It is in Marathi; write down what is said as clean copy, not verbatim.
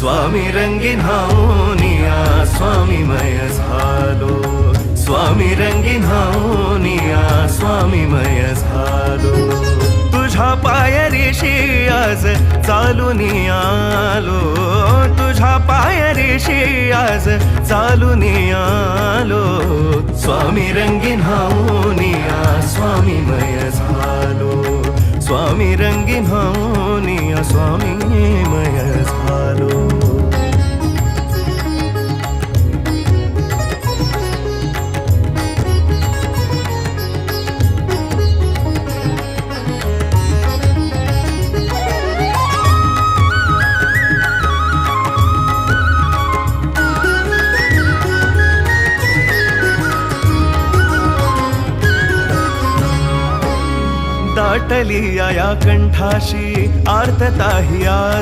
स्वामी रंगीन हावनिया स्वामीमय झालो, स्वामी रंगीन हावनिया स्वामीमय झालो. तुझ्या पायरीशी आज चालून आलो, तुझ्या पायरीशी आज चालून आलो. स्वामी रंगीन हावनिया स्वामीमय झालो, स्वामी रंगीन हावनिया स्वामीमय झालो. दाटली या कंठाशी आर्तता ही आज